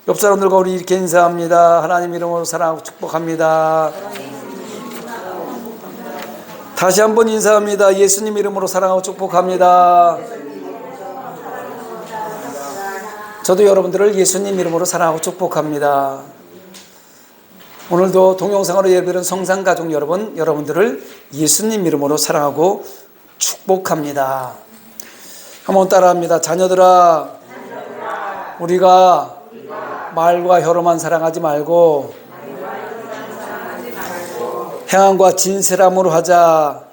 옆 사람들과 우리 이렇게 인사합니다. 하나님 이름으로 사랑하고 축복합니다. 다시 한번 인사합니다. 예수님 이름으로 사랑하고 축복합니다. 저도 여러분들을 예수님 이름으로 사랑하고 축복합니다. 오늘도 동영상으로 예배드리는 성산가족 여러분들을 예수님 이름으로 사랑하고 축복합니다. 한번 따라합니다. 자녀들아, 우리가 말과 혀로만 사랑하지 말고 행함과 진실함으로 하자.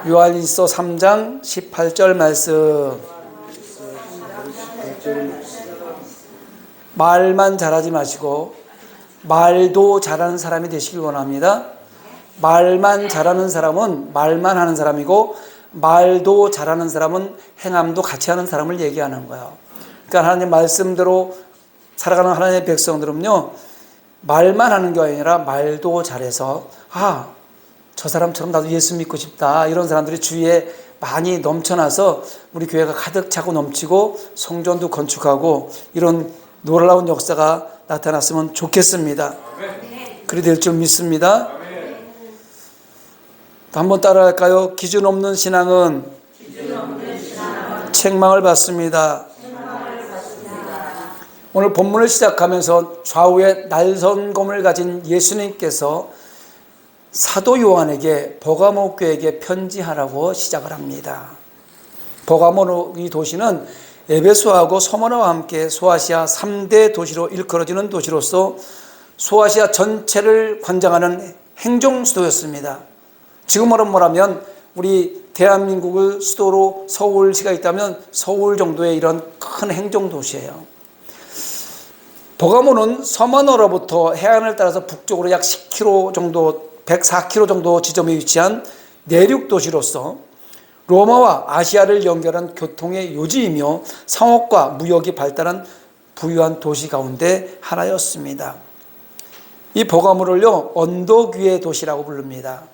요한일서 3장 18절 말씀. 말만 잘하지 마시고 말도 잘하는 사람이 되시길 원합니다. 말만 잘하는 사람은 말만 하는 사람이고, 말도 잘하는 사람은 행함도 같이 하는 사람을 얘기하는 거예요. 그러니까 하나님 말씀대로 살아가는 하나님의 백성들은요, 말만 하는 게 아니라 말도 잘해서 저 사람처럼 나도 예수 믿고 싶다, 이런 사람들이 주위에 많이 넘쳐나서 우리 교회가 가득 차고 넘치고 성전도 건축하고 이런 놀라운 역사가 나타났으면 좋겠습니다. 그리 될 줄 믿습니다. 한번 따라할까요? 기준 없는 신앙은 책망을 받습니다. 오늘 본문을 시작하면서 좌우에 날선검을 가진 예수님께서 사도 요한에게 버가모 교회에게 편지하라고 시작을 합니다. 버가모 이 도시는 에베소하고 서머나와 함께 소아시아 3대 도시로 일컬어지는 도시로서 소아시아 전체를 관장하는 행정수도였습니다. 지금으로 말하면 우리 대한민국을 수도로 서울시가 있다면 서울 정도의 이런 큰 행정도시예요. 버가모는 서머너로부터 해안을 따라서 북쪽으로 약 10km 정도, 104km 정도 지점에 위치한 내륙 도시로서 로마와 아시아를 연결한 교통의 요지이며 상업과 무역이 발달한 부유한 도시 가운데 하나였습니다. 이 버가모를요, 언덕 위의 도시라고 부릅니다.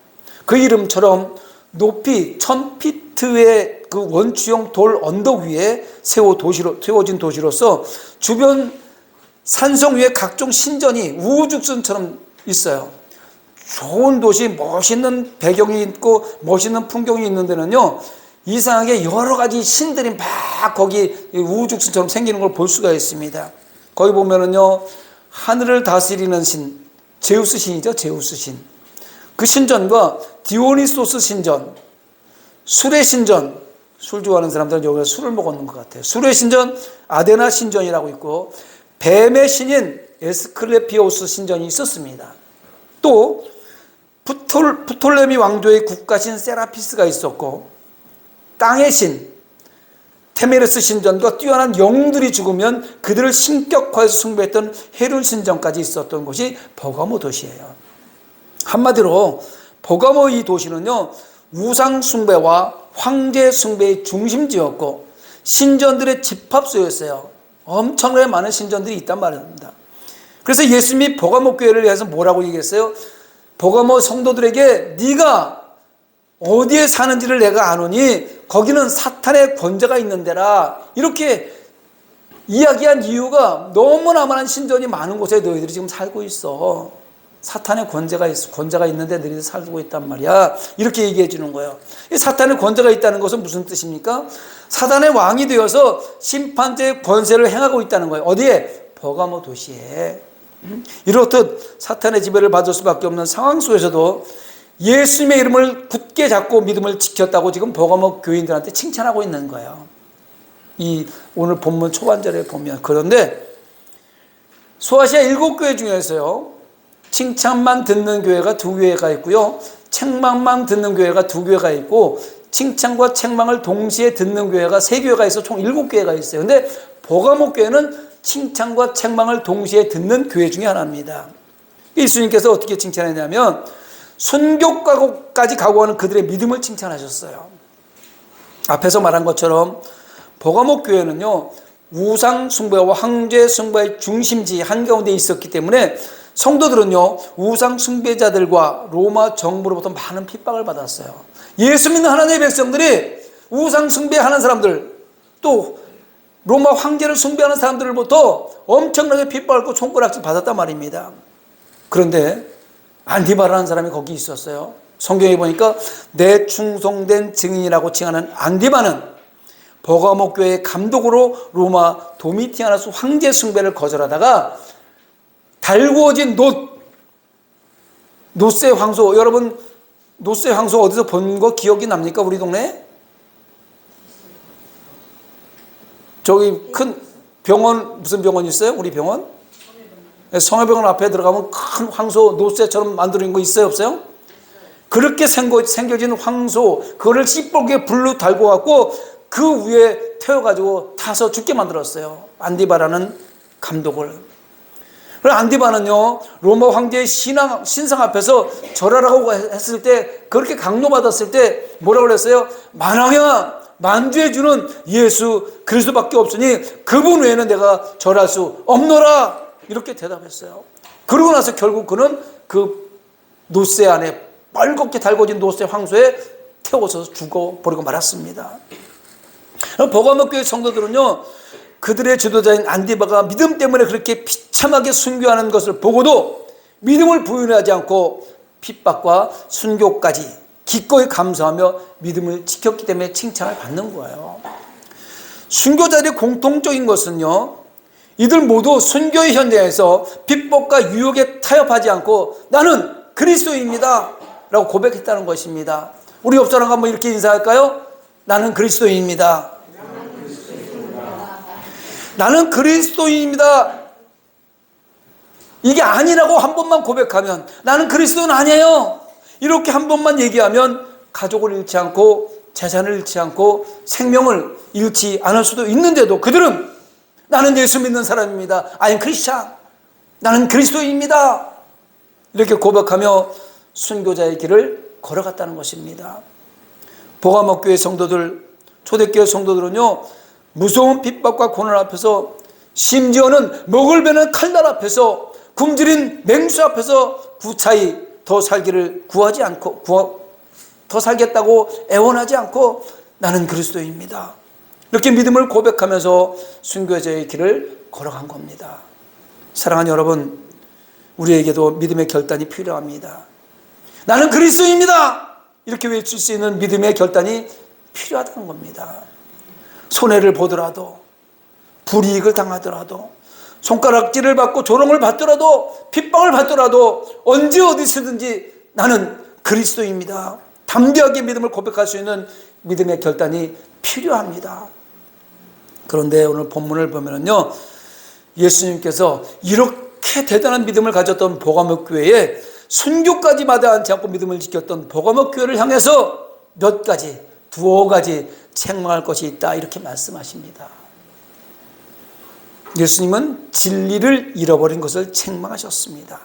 그 이름처럼 높이 1000피트의 그 원추형 돌 언덕 위에 세워진 도시로서 주변 산성 위에 각종 신전이 우후죽순처럼 있어요. 좋은 도시, 멋있는 배경이 있고 멋있는 풍경이 있는 데는요, 이상하게 여러 가지 신들이 막 거기 우후죽순처럼 생기는 걸 볼 수가 있습니다. 거기 보면은요, 하늘을 다스리는 신, 제우스 신이죠. 제우스 신. 그 신전과 디오니소스 신전, 술의 신전, 술 좋아하는 사람들은 여기서 술을 먹었는 것 같아요. 술의 신전, 아데나 신전이라고 있고, 뱀의 신인 에스클레피오스 신전이 있었습니다. 또 프톨레미 왕조의 국가신 세라피스가 있었고, 땅의 신 테메르스 신전과 뛰어난 영웅들이 죽으면 그들을 신격화해서 숭배했던 헤룬 신전까지 있었던 곳이 버가모 도시예요. 한마디로 버가모 이 도시는요, 우상 숭배와 황제 숭배의 중심지였고 신전들의 집합소였어요. 엄청나게 많은 신전들이 있단 말입니다. 그래서 예수님이 버가모 교회를 위해서 뭐라고 얘기했어요? 버가모 성도들에게 네가 어디에 사는지를 내가 아노니 거기는 사탄의 권세가 있는 데라, 이렇게 이야기한 이유가 너무나 많은 신전이 많은 곳에 너희들이 지금 살고 있어. 사탄의 권세가 있는데 너희들이 살고 있단 말이야. 이렇게 얘기해 주는 거예요. 이 사탄의 권세가 있다는 것은 무슨 뜻입니까? 사단의 왕이 되어서 심판자의 권세를 행하고 있다는 거예요. 어디에? 버가모 도시에. 이렇듯 사탄의 지배를 받을 수밖에 없는 상황 속에서도 예수님의 이름을 굳게 잡고 믿음을 지켰다고 지금 버가모 교인들한테 칭찬하고 있는 거예요. 이 오늘 본문 초반절에 보면. 그런데 소아시아 7교회 중에서요, 칭찬만 듣는 교회가 2교회가 있고요, 책망만 듣는 교회가 2교회가 있고, 칭찬과 책망을 동시에 듣는 교회가 3교회가 있어 총 7교회가 있어요. 근데 버가모 교회는 칭찬과 책망을 동시에 듣는 교회 중에 하나입니다. 예수님께서 어떻게 칭찬했냐면 순교까지 각오하는 그들의 믿음을 칭찬하셨어요. 앞에서 말한 것처럼 버가모 교회는요, 우상 숭배와 황제 숭배의 중심지 한가운데 있었기 때문에 성도들은요, 우상 숭배자들과 로마 정부로부터 많은 핍박을 받았어요. 예수 믿는 하나님의 백성들이 우상 숭배하는 사람들, 또 로마 황제를 숭배하는 사람들로부터 엄청나게 핍박을 손가락질 받았단 말입니다. 그런데 안디바라는 사람이 거기 있었어요. 성경에 보니까 내 충성된 증인이라고 칭하는 안디바는 버가모 교회의 감독으로 로마 도미티아누스 황제 숭배를 거절하다가 달구어진 노세 황소, 여러분 노세 황소 어디서 본 거 기억이 납니까? 우리 동네? 저기 큰 병원, 무슨 병원 있어요? 우리 병원? 성회병원 앞에 들어가면 큰 황소 노쇠처럼 만들어진 거 있어요? 없어요? 그렇게 생겨진 황소, 그거를 시뻘게 불로 달고 갖고 그 위에 태워가지고 타서 죽게 만들었어요. 안디바라는 감독을. 그래서 안디바는요, 로마 황제의 신상 앞에서 절하라고 했을 때, 그렇게 강요받았을 때 뭐라고 그랬어요? 만왕이야, 만주해 주는 예수 그리스도밖에 없으니 그분 외에는 내가 절할 수 없노라, 이렇게 대답했어요. 그러고 나서 결국 그는 그 노새 안에 빨갛게 달궈진 노새 황소에 태워서 죽어버리고 말았습니다. 버가모 교회 성도들은요, 그들의 지도자인 안디바가 믿음 때문에 그렇게 비참하게 순교하는 것을 보고도 믿음을 부인하지 않고 핍박과 순교까지 기꺼이 감사하며 믿음을 지켰기 때문에 칭찬을 받는 거예요. 순교자들의 공통적인 것은요, 이들 모두 순교의 현장에서 핍박과 유혹에 타협하지 않고 나는 그리스도인입니다 라고 고백했다는 것입니다. 우리 옆 사람과 한번 이렇게 인사할까요? 나는 그리스도인입니다. 나는 그리스도인입니다. 이게 아니라고 한 번만 고백하면, 나는 그리스도는 아니에요, 이렇게 한 번만 얘기하면 가족을 잃지 않고 재산을 잃지 않고 생명을 잃지 않을 수도 있는데도 그들은 나는 예수 믿는 사람입니다. I am Christian. 나는 그리스도인입니다. 이렇게 고백하며 순교자의 길을 걸어갔다는 것입니다. 버가모 교회 성도들, 초대교회 성도들은요, 무서운 핍박과 고난 앞에서, 심지어는 목을 베는 칼날 앞에서, 굶주린 맹수 앞에서 구차히 더 살기를 구하지 않고, 더 살겠다고 애원하지 않고 나는 그리스도입니다, 이렇게 믿음을 고백하면서 순교자의 길을 걸어간 겁니다. 사랑하는 여러분, 우리에게도 믿음의 결단이 필요합니다. 나는 그리스도입니다, 이렇게 외칠 수 있는 믿음의 결단이 필요하다는 겁니다. 손해를 보더라도, 불이익을 당하더라도, 손가락질을 받고 조롱을 받더라도, 핍박을 받더라도, 언제 어디서든지 나는 그리스도입니다, 담대하게 믿음을 고백할 수 있는 믿음의 결단이 필요합니다. 그런데 오늘 본문을 보면요, 예수님께서 이렇게 대단한 믿음을 가졌던 버가모 교회에 순교까지 마다하지 않고 믿음을 지켰던 버가모 교회를 향해서 몇 가지, 두어 가지 책망할 것이 있다, 이렇게 말씀하십니다. 예수님은 진리를 잃어버린 것을 책망하셨습니다.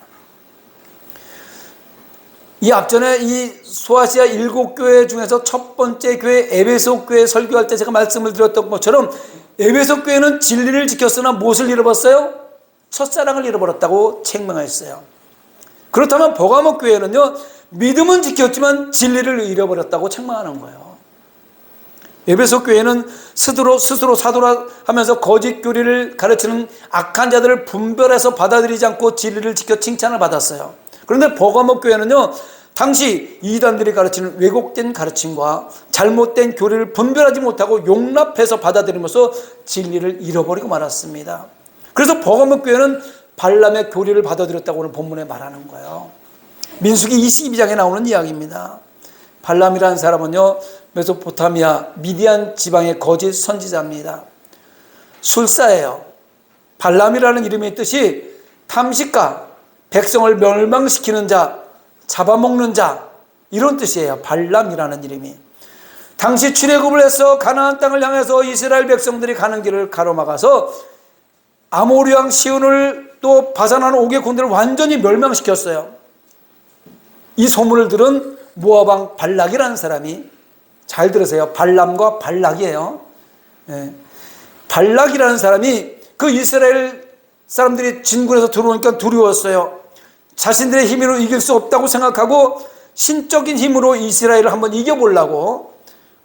이 앞전에 이 소아시아 7교회 중에서 첫 번째 교회 에베소 교회 설교할 때 제가 말씀을 드렸던 것처럼 에베소 교회는 진리를 지켰으나 무엇을 잃어버렸어요? 첫사랑을 잃어버렸다고 책망했어요. 그렇다면 버가모 교회는요, 믿음은 지켰지만 진리를 잃어버렸다고 책망하는 거예요. 에베소 교회는 스스로 사도라 하면서 거짓 교리를 가르치는 악한 자들을 분별해서 받아들이지 않고 진리를 지켜 칭찬을 받았어요. 그런데 버가모 교회는요, 당시 이단들이 가르치는 왜곡된 가르침과 잘못된 교리를 분별하지 못하고 용납해서 받아들이면서 진리를 잃어버리고 말았습니다. 그래서 버가모 교회는 발람의 교리를 받아들였다고 오늘 본문에 말하는 거예요. 민수기 22장에 나오는 이야기입니다. 발람이라는 사람은요, 메소포타미아 미디안 지방의 거짓 선지자입니다. 술사예요. 발람이라는 이름의 뜻이 탐식가, 백성을 멸망시키는 자, 잡아먹는 자, 이런 뜻이에요. 발람이라는 이름이. 당시 출애굽을 해서 가나안 땅을 향해서 이스라엘 백성들이 가는 길을 가로막아서 아모리 왕 시온을 또 바산하는 5개 군대를 완전히 멸망시켰어요. 이 소문을 들은 모압 왕 발락이라는 사람이, 잘 들으세요, 발람과 발락이에요. 발락이라는 사람이 그 이스라엘 사람들이 진군에서 들어오니까 두려웠어요. 자신들의 힘으로 이길 수 없다고 생각하고 신적인 힘으로 이스라엘을 한번 이겨보려고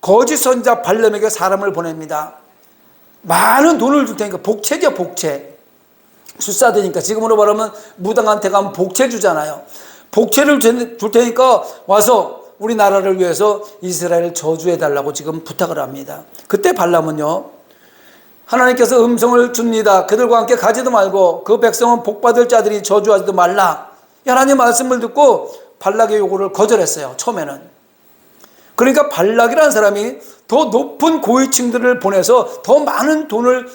거짓 선지자 발람에게 사람을 보냅니다. 많은 돈을 줄 테니까, 복채죠, 복채. 술사되니까 지금으로 말하면 무당한테 가면 복채 주잖아요. 복채를 줄 테니까 와서 우리나라를 위해서 이스라엘을 저주해달라고 지금 부탁을 합니다. 그때 발람은요, 하나님께서 음성을 줍니다. 그들과 함께 가지도 말고 그 백성은 복받을 자들이 저주하지도 말라. 하나님 말씀을 듣고 발락의 요구를 거절했어요, 처음에는. 그러니까 발락이라는 사람이 더 높은 고위층들을 보내서 더 많은 돈을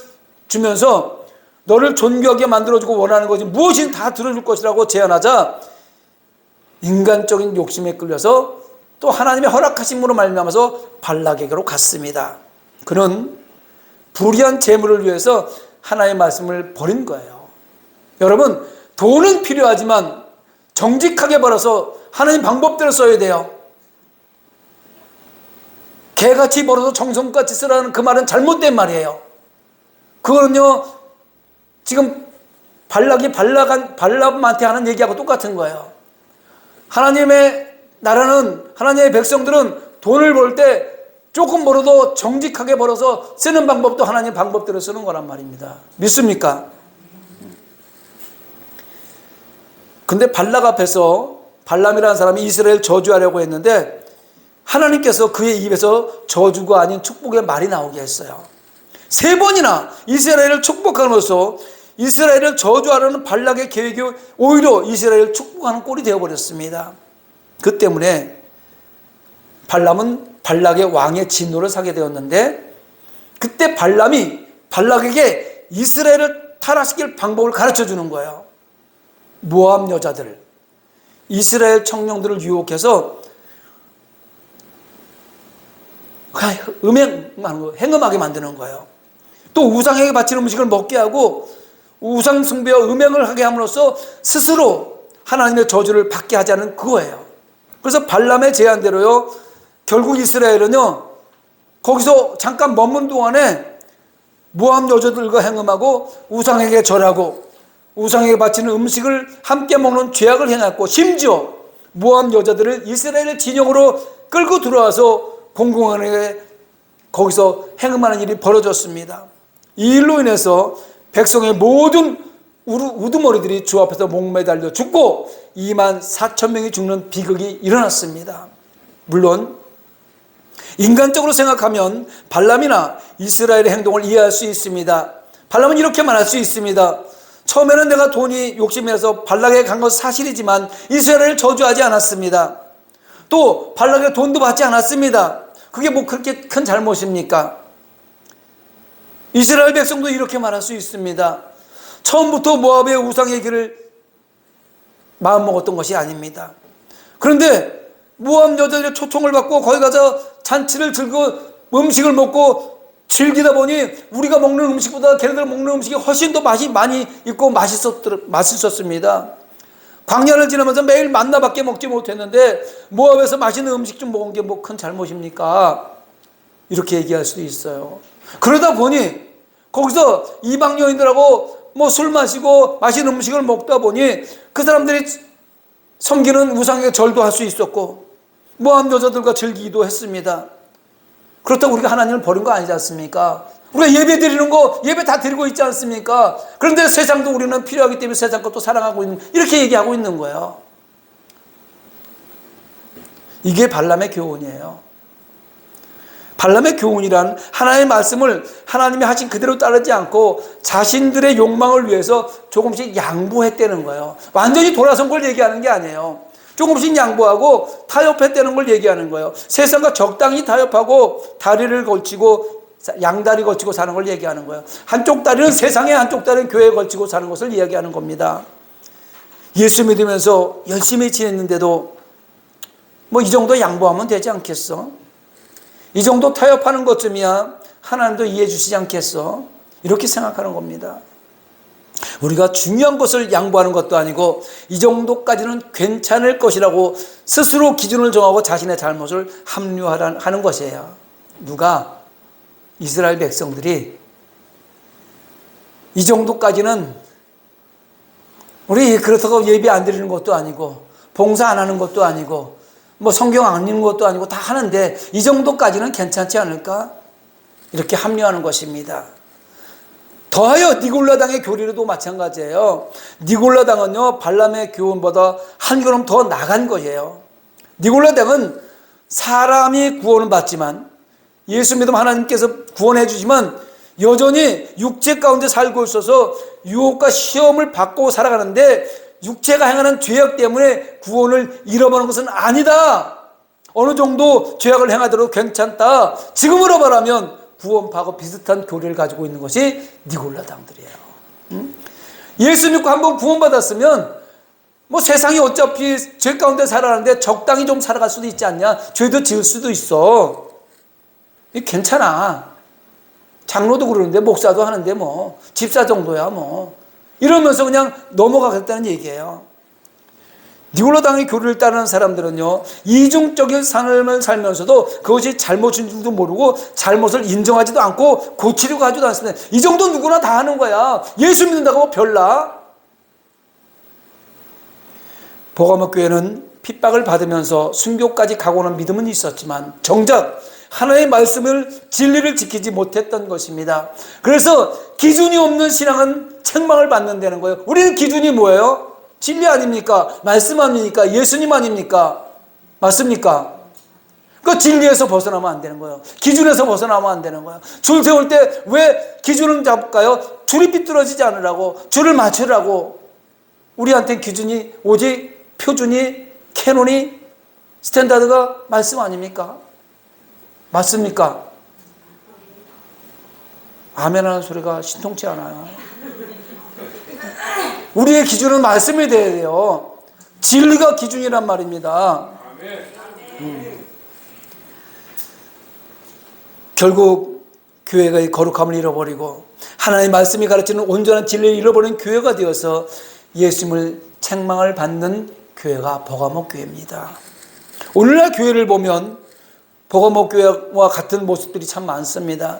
주면서 너를 존귀하게 만들어주고 원하는 것이 무엇이든 다 들어줄 것이라고 제안하자 인간적인 욕심에 끌려서 또 하나님의 허락하심으로 말미암아서 발락에게로 갔습니다. 그는 불의한 재물을 위해서 하나님의 말씀을 버린 거예요. 여러분, 돈은 필요하지만 정직하게 벌어서 하나님 방법대로 써야 돼요. 개같이 벌어서 정성같이 쓰라는 그 말은 잘못된 말이에요. 그거는요, 지금 발람한테 하는 얘기하고 똑같은 거예요. 하나님의 나라는, 하나님의 백성들은 돈을 벌 때 조금 벌어도 정직하게 벌어서 쓰는 방법도 하나님 방법대로 쓰는 거란 말입니다. 믿습니까? 근데 발락 앞에서 발람이라는 사람이 이스라엘 저주하려고 했는데 하나님께서 그의 입에서 저주가 아닌 축복의 말이 나오게 했어요. 3번이나 이스라엘을 축복함으로써 이스라엘을 저주하려는 발락의 계획이 오히려 이스라엘을 축복하는 꼴이 되어버렸습니다. 그 때문에 발람은 발락의 왕의 진노를 사게 되었는데, 그때 발람이 발락에게 이스라엘을 타락시킬 방법을 가르쳐 주는 거예요. 모압 여자들, 이스라엘 청년들을 유혹해서 행음하게 만드는 거예요. 또 우상에게 바치는 음식을 먹게 하고 우상 숭배와 음행을 하게 함으로써 스스로 하나님의 저주를 받게 하자는 그거예요. 그래서 발람의 제안대로요, 결국 이스라엘은요, 거기서 잠깐 머문 동안에 모압 여자들과 행음하고 우상에게 절하고 우상에게 바치는 음식을 함께 먹는 죄악을 행했고, 심지어 모압 여자들을 이스라엘 진영으로 끌고 들어와서 공공연하게 거기서 행음하는 일이 벌어졌습니다. 이 일로 인해서 백성의 모든 우두머리들이 주 앞에서 목매달려 죽고 2만 4천 명이 죽는 비극이 일어났습니다. 물론 인간적으로 생각하면 발람이나 이스라엘의 행동을 이해할 수 있습니다. 발람은 이렇게 말할 수 있습니다. 처음에는 내가 돈이 욕심이라서 발락에 간 것은 사실이지만 이스라엘을 저주하지 않았습니다. 또 발락에 돈도 받지 않았습니다. 그게 뭐 그렇게 큰 잘못입니까? 이스라엘 백성도 이렇게 말할 수 있습니다. 처음부터 모압의 우상의 길을 마음먹었던 것이 아닙니다. 그런데 모압 여자들의 초청을 받고 거기 가서 잔치를 들고 음식을 먹고 즐기다 보니 우리가 먹는 음식보다 걔네들 먹는 음식이 훨씬 더 맛이 많이 있고 맛있었습니다. 광야를 지나면서 매일 만나밖에 먹지 못했는데 모압에서 맛있는 음식 좀 먹은 게 뭐 큰 잘못입니까? 이렇게 얘기할 수도 있어요. 그러다 보니 거기서 이방 여인들하고 뭐 술 마시고 맛있는 음식을 먹다 보니 그 사람들이 섬기는 우상에게 절도 할 수 있었고 모압 여자들과 즐기기도 했습니다. 그렇다고 우리가 하나님을 버린 거 아니지 않습니까? 우리가 예배 드리는 거 예배 다 드리고 있지 않습니까? 그런데 세상도 우리는 필요하기 때문에 세상 것도 사랑하고 있는, 이렇게 얘기하고 있는 거예요. 이게 발람의 교훈이에요. 발람의 교훈이란 하나님의 말씀을 하나님이 하신 그대로 따르지 않고 자신들의 욕망을 위해서 조금씩 양보했다는 거예요. 완전히 돌아선 걸 얘기하는 게 아니에요. 조금씩 양보하고 타협했다는 걸 얘기하는 거예요. 세상과 적당히 타협하고 다리를 걸치고 양다리 걸치고 사는 걸 얘기하는 거예요. 한쪽 다리는 세상에, 한쪽 다리는 교회에 걸치고 사는 것을 이야기하는 겁니다. 예수 믿으면서 열심히 지냈는데도 뭐 이 정도 양보하면 되지 않겠어? 이 정도 타협하는 것쯤이야 하나님도 이해해 주시지 않겠어? 이렇게 생각하는 겁니다. 우리가 중요한 것을 양보하는 것도 아니고 이 정도까지는 괜찮을 것이라고 스스로 기준을 정하고 자신의 잘못을 합리화하는 것이에요. 누가? 이스라엘 백성들이 이 정도까지는 우리 그렇다고 예배 안 드리는 것도 아니고 봉사 안 하는 것도 아니고 뭐 성경 안 읽는 것도 아니고 다 하는데 이 정도까지는 괜찮지 않을까? 이렇게 합리화하는 것입니다. 더하여 니골라당의 교리로도 마찬가지예요. 니골라당은요, 발람의 교훈보다 한 걸음 더 나간 거예요. 니골라당은 사람이 구원을 받지만, 예수 믿음 하나님께서 구원해 주지만 여전히 육체 가운데 살고 있어서 유혹과 시험을 받고 살아가는데, 육체가 행하는 죄악 때문에 구원을 잃어버리는 것은 아니다. 어느 정도 죄악을 행하더라도 괜찮다. 지금으로 말하면 구원파하고 비슷한 교리를 가지고 있는 것이 니골라당들이에요. 예수 믿고 한번 구원받았으면 뭐 세상이 어차피 죄 가운데 살아가는데 적당히 좀 살아갈 수도 있지 않냐. 죄도 지을 수도 있어. 괜찮아. 장로도 그러는데 목사도 하는데 뭐 집사 정도야 뭐 이러면서 그냥 넘어가겠다는 얘기예요. 니골라당의 교리를 따르는 사람들은요, 이중적인 삶을 살면서도 그것이 잘못인 줄도 모르고 잘못을 인정하지도 않고 고치려고 하지도 않습니다. 이 정도 누구나 다 하는 거야. 예수 믿는다고 별나? 보가목 교회는 핍박을 받으면서 순교까지 가고는 믿음은 있었지만 정작 하나님의 말씀을, 진리를 지키지 못했던 것입니다. 그래서 기준이 없는 신앙은 책망을 받는다는 거예요. 우리는 기준이 뭐예요? 진리 아닙니까? 말씀 아닙니까? 예수님 아닙니까? 맞습니까? 그 진리에서 벗어나면 안 되는 거예요. 기준에서 벗어나면 안 되는 거예요. 줄 세울 때 왜 기준을 잡을까요? 줄이 삐뚤어지지 않으라고, 줄을 맞추라고. 우리한테는 기준이 오직 표준이, 캐논이, 스탠다드가 말씀 아닙니까? 맞습니까? 아멘 하는 소리가 신통치 않아요. 우리의 기준은 말씀이 돼야 돼요. 진리가 기준이란 말입니다. 결국 교회가 거룩함을 잃어버리고 하나님의 말씀이 가르치는 온전한 진리를 잃어버린 교회가 되어서 예수님을 책망을 받는 교회가 버가목 교회입니다. 오늘날 교회를 보면 버가목 교회와 같은 모습들이 참 많습니다.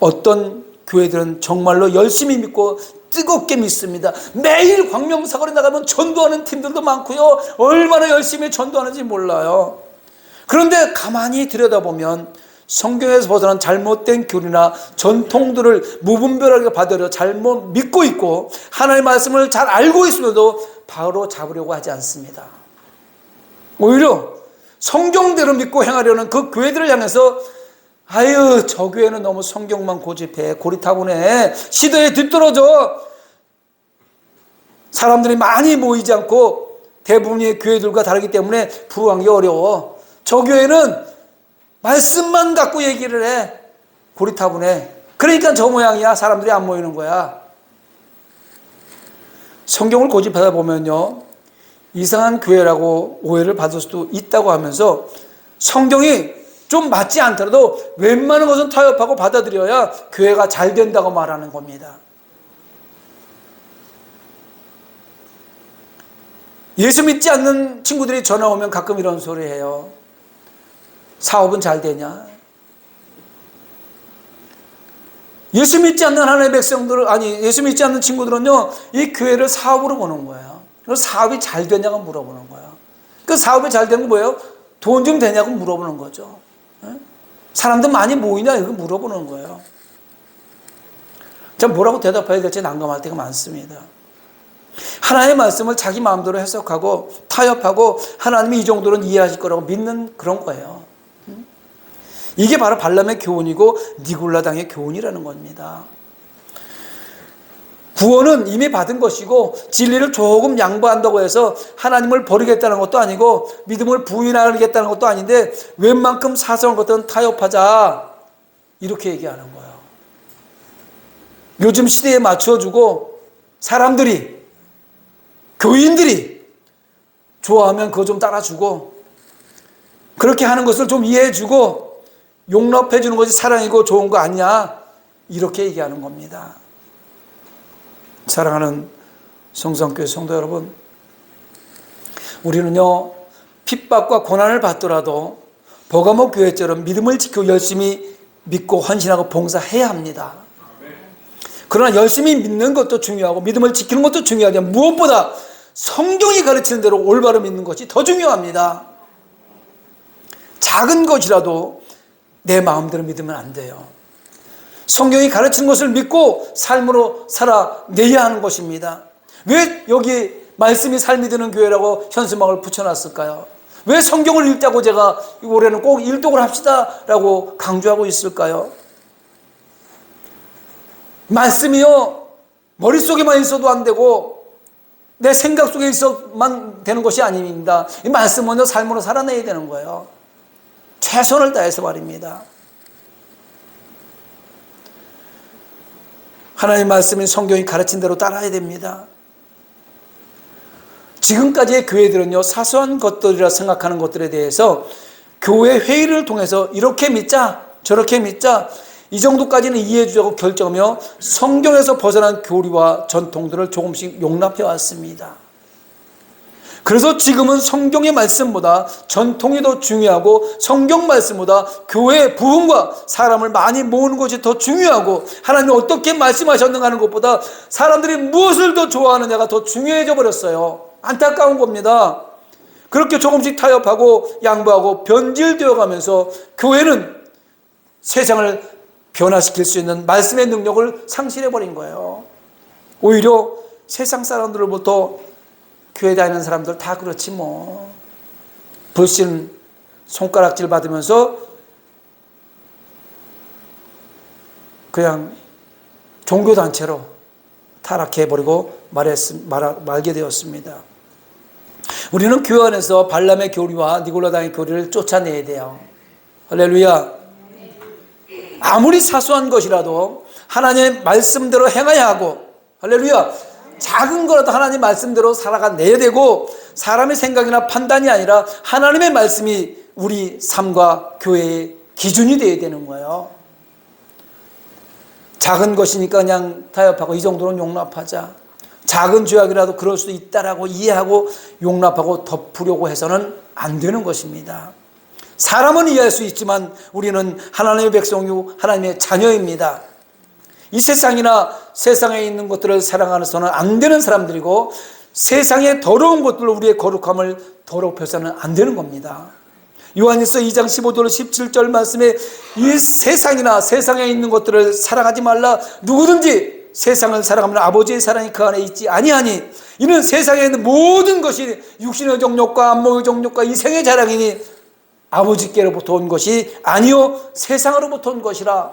어떤 교회들은 정말로 열심히 믿고 뜨겁게 믿습니다. 매일 광명사거리 나가면 전도하는 팀들도 많고요. 얼마나 열심히 전도하는지 몰라요. 그런데 가만히 들여다보면 성경에서 벗어난 잘못된 교리나 전통들을 무분별하게 받아들여 잘못 믿고 있고 하나님의 말씀을 잘 알고 있으면서도 바로 잡으려고 하지 않습니다. 오히려 성경대로 믿고 행하려는 그 교회들을 향해서 아유, 저 교회는 너무 성경만 고집해, 고리타분해, 시대에 뒤떨어져, 사람들이 많이 모이지 않고 대부분의 교회들과 다르기 때문에 부흥하기 어려워, 저 교회는 말씀만 갖고 얘기를 해, 고리타분해, 그러니까 저 모양이야, 사람들이 안 모이는 거야. 성경을 고집하다 보면요, 이상한 교회라고 오해를 받을 수도 있다고 하면서 성경이 좀 맞지 않더라도 웬만한 것은 타협하고 받아들여야 교회가 잘 된다고 말하는 겁니다. 예수 믿지 않는 친구들이 전화 오면 가끔 이런 소리 해요. 사업은 잘 되냐? 예수 믿지 않는 하나님의 백성들은, 아니, 예수 믿지 않는 친구들은요, 이 교회를 사업으로 보는 거예요. 그래서 사업이 잘 되냐고 물어보는 거예요. 그 사업이 잘 되는 건 뭐예요? 돈 좀 되냐고 물어보는 거죠. 사람들 많이 모이냐 이거 물어보는 거예요. 참 뭐라고 대답해야 될지 난감할 때가 많습니다. 하나님의 말씀을 자기 마음대로 해석하고 타협하고 하나님이 이 정도는 이해하실 거라고 믿는 그런 거예요. 이게 바로 발람의 교훈이고 니골라당의 교훈이라는 겁니다. 구원은 이미 받은 것이고 진리를 조금 양보한다고 해서 하나님을 버리겠다는 것도 아니고 믿음을 부인하겠다는 것도 아닌데 웬만큼 사소한 것들은 타협하자 이렇게 얘기하는 거예요. 요즘 시대에 맞춰주고 사람들이, 교인들이 좋아하면 그거 좀 따라주고 그렇게 하는 것을 좀 이해해주고 용납해주는 것이 사랑이고 좋은 거 아니냐 이렇게 얘기하는 겁니다. 사랑하는 성성교회 성도 여러분, 우리는요 핍박과 고난을 받더라도 버가목 교회처럼 믿음을 지키고 열심히 믿고 헌신하고 봉사해야 합니다. 그러나 열심히 믿는 것도 중요하고 믿음을 지키는 것도 중요하지만 무엇보다 성경이 가르치는 대로 올바로 믿는 것이 더 중요합니다. 작은 것이라도 내 마음대로 믿으면 안 돼요. 성경이 가르치는 것을 믿고 삶으로 살아내야 하는 것입니다. 왜 여기 말씀이 삶이 되는 교회라고 현수막을 붙여놨을까요? 왜 성경을 읽자고 제가 올해는 꼭 일독을 합시다라고 강조하고 있을까요? 말씀이요, 머릿속에만 있어도 안 되고 내 생각 속에 있어만 되는 것이 아닙니다. 이 말씀은요, 삶으로 살아내야 되는 거예요. 최선을 다해서 말입니다. 하나님 말씀인 성경이 가르친 대로 따라야 됩니다. 지금까지의 교회들은요, 사소한 것들이라 생각하는 것들에 대해서 교회 회의를 통해서 이렇게 믿자, 저렇게 믿자, 이 정도까지는 이해해 주자고 결정하며 성경에서 벗어난 교리와 전통들을 조금씩 용납해 왔습니다. 그래서 지금은 성경의 말씀보다 전통이 더 중요하고 성경 말씀보다 교회의 부흥과 사람을 많이 모으는 것이 더 중요하고 하나님이 어떻게 말씀하셨는가 하는 것보다 사람들이 무엇을 더 좋아하느냐가 더 중요해져 버렸어요. 안타까운 겁니다. 그렇게 조금씩 타협하고 양보하고 변질되어 가면서 교회는 세상을 변화시킬 수 있는 말씀의 능력을 상실해 버린 거예요. 오히려 세상 사람들로부터 교회 다니는 사람들 다 그렇지 뭐. 불신 손가락질 받으면서 그냥 종교단체로 타락해버리고 말게 되었습니다. 우리는 교회 안에서 발람의 교리와 니골라당의 교리를 쫓아내야 돼요. 할렐루야. 아무리 사소한 것이라도 하나님의 말씀대로 행해야 하고, 할렐루야, 작은 거라도 하나님 말씀대로 살아가내야 되고, 사람의 생각이나 판단이 아니라 하나님의 말씀이 우리 삶과 교회의 기준이 되어야 되는 거예요. 작은 것이니까 그냥 타협하고 이 정도는 용납하자, 작은 죄악이라도 그럴 수도 있다라고 이해하고 용납하고 덮으려고 해서는 안 되는 것입니다. 사람은 이해할 수 있지만 우리는 하나님의 백성이고 하나님의 자녀입니다. 이 세상이나 세상에 있는 것들을 사랑하면서는 안 되는 사람들이고, 세상의 더러운 것들로 우리의 거룩함을 더럽혀서는 안 되는 겁니다. 요한일서 2장 15절 17절 말씀에 이 세상이나 세상에 있는 것들을 사랑하지 말라. 누구든지 세상을 사랑하면 아버지의 사랑이 그 안에 있지 아니하니, 이는 세상에 있는 모든 것이 육신의 정욕과 안목의 정욕과 이생의 자랑이니 아버지께로부터 온 것이 아니요 세상으로부터 온 것이라.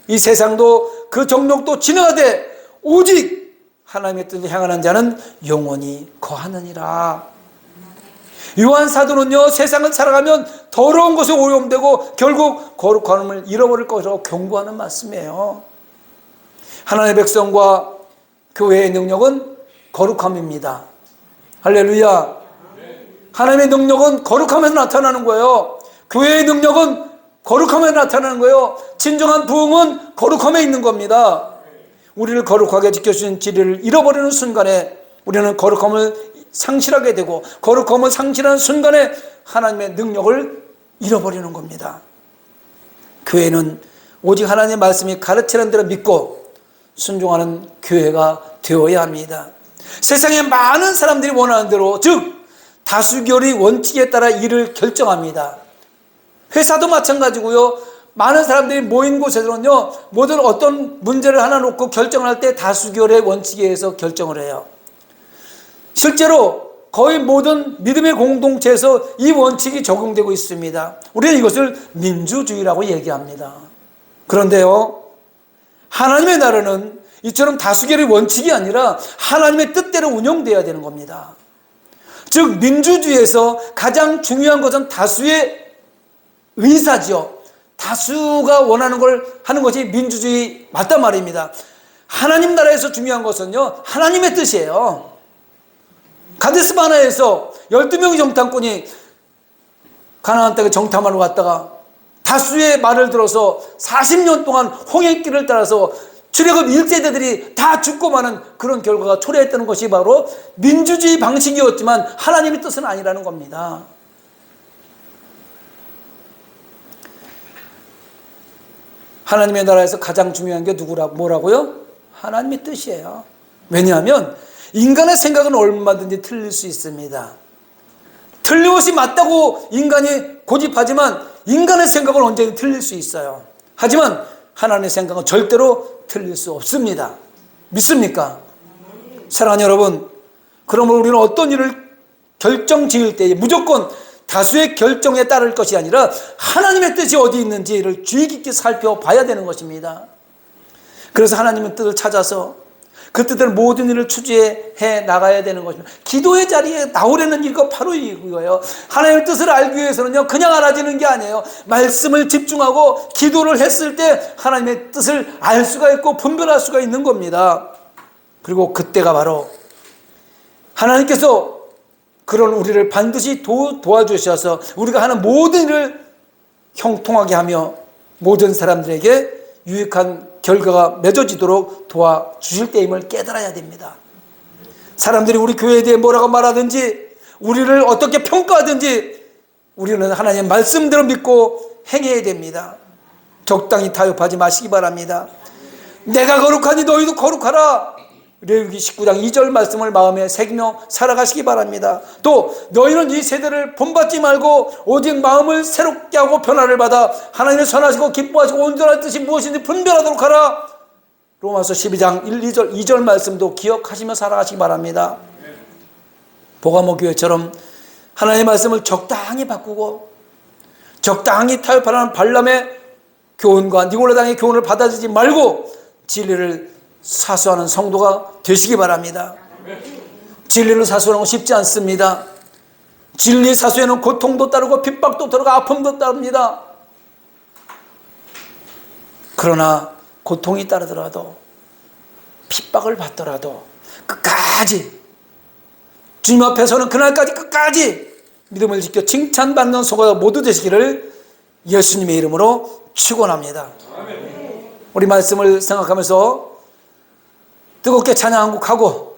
이 세상도 그 정욕도 지나가되 오직 하나님의 뜻을 행하는 자는 영원히 거하느니라. 요한 사도는요, 세상을 살아가면 더러운 것에 오염되고 결국 거룩함을 잃어버릴 것이라고 경고하는 말씀이에요. 하나님의 백성과 교회의 능력은 거룩함입니다. 할렐루야. 하나님의 능력은 거룩함에서 나타나는 거예요. 교회의 능력은 거룩함에 나타나는 거예요. 진정한 부흥은 거룩함에 있는 겁니다. 우리를 거룩하게 지켜주신 진리를 잃어버리는 순간에 우리는 거룩함을 상실하게 되고, 거룩함을 상실하는 순간에 하나님의 능력을 잃어버리는 겁니다. 교회는 오직 하나님의 말씀이 가르치는 대로 믿고 순종하는 교회가 되어야 합니다. 세상에 많은 사람들이 원하는 대로, 즉 다수결의 원칙에 따라 일을 결정합니다. 회사도 마찬가지고요. 많은 사람들이 모인 곳에서는요, 모든 어떤 문제를 하나 놓고 결정을 할 때 다수결의 원칙에 의해서 결정을 해요. 실제로 거의 모든 믿음의 공동체에서 이 원칙이 적용되고 있습니다. 우리는 이것을 민주주의라고 얘기합니다. 그런데요, 하나님의 나라는 이처럼 다수결의 원칙이 아니라 하나님의 뜻대로 운영되어야 되는 겁니다. 즉 민주주의에서 가장 중요한 것은 다수의 의사지요. 다수가 원하는 걸 하는 것이 민주주의 맞단 말입니다. 하나님 나라에서 중요한 것은요, 하나님의 뜻이에요. 가데스 바네아에서 12명의 정탐꾼이 가나안 땅에 정탐하러 갔다가 다수의 말을 들어서 40년 동안 홍해길을 따라서 출애굽 1세대들이 다 죽고 마는 그런 결과가 초래했다는 것이 바로 민주주의 방식이었지만 하나님의 뜻은 아니라는 겁니다. 하나님의 나라에서 가장 중요한 게 뭐라고요? 하나님의 뜻이에요. 왜냐하면 인간의 생각은 얼마든지 틀릴 수 있습니다. 틀림없이 맞다고 인간이 고집하지만 인간의 생각은 언제든 틀릴 수 있어요. 하지만 하나님의 생각은 절대로 틀릴 수 없습니다. 믿습니까? 사랑하는 여러분, 그러므로 우리는 어떤 일을 결정 지을 때 무조건 다수의 결정에 따를 것이 아니라 하나님의 뜻이 어디 있는지를 주의 깊게 살펴봐야 되는 것입니다. 그래서 하나님의 뜻을 찾아서 그 뜻대로 모든 일을 추진해 나가야 되는 것입니다. 기도의 자리에 나오려는 이유가 바로 이거예요. 하나님의 뜻을 알기 위해서는요, 그냥 알아지는 게 아니에요. 말씀을 집중하고 기도를 했을 때 하나님의 뜻을 알 수가 있고 분별할 수가 있는 겁니다. 그리고 그때가 바로 하나님께서 그런 우리를 반드시 도와주셔서 우리가 하는 모든 일을 형통하게 하며 모든 사람들에게 유익한 결과가 맺어지도록 도와주실 때임을 깨달아야 됩니다. 사람들이 우리 교회에 대해 뭐라고 말하든지 우리를 어떻게 평가하든지 우리는 하나님의 말씀대로 믿고 행해야 됩니다. 적당히 타협하지 마시기 바랍니다. 내가 거룩하니 너희도 거룩하라. 레위기 19장 2절 말씀을 마음에 새기며 살아가시기 바랍니다. 또 너희는 이 세대를 본받지 말고 오직 마음을 새롭게 하고 변화를 받아 하나님의 선하시고 기뻐하시고 온전한 뜻이 무엇인지 분별하도록 하라. 로마서 12장 1, 2절 말씀도 기억하시며 살아가시기 바랍니다. 보가모 교회처럼 하나님의 말씀을 적당히 바꾸고 적당히 타협하라는 발람의 교훈과 니골라당의 교훈을 받아들이지 말고 진리를 사수하는 성도가 되시기 바랍니다. 진리를 사수하는 건 쉽지 않습니다. 진리 사수에는 고통도 따르고 핍박도 들어가 아픔도 따릅니다. 그러나 고통이 따르더라도 핍박을 받더라도 끝까지 주님 앞에서는 그날까지 끝까지 믿음을 지켜 칭찬받는 성도가 모두 되시기를 예수님의 이름으로 축원합니다. 우리 말씀을 생각하면서 뜨겁게 찬양 한 곡 하고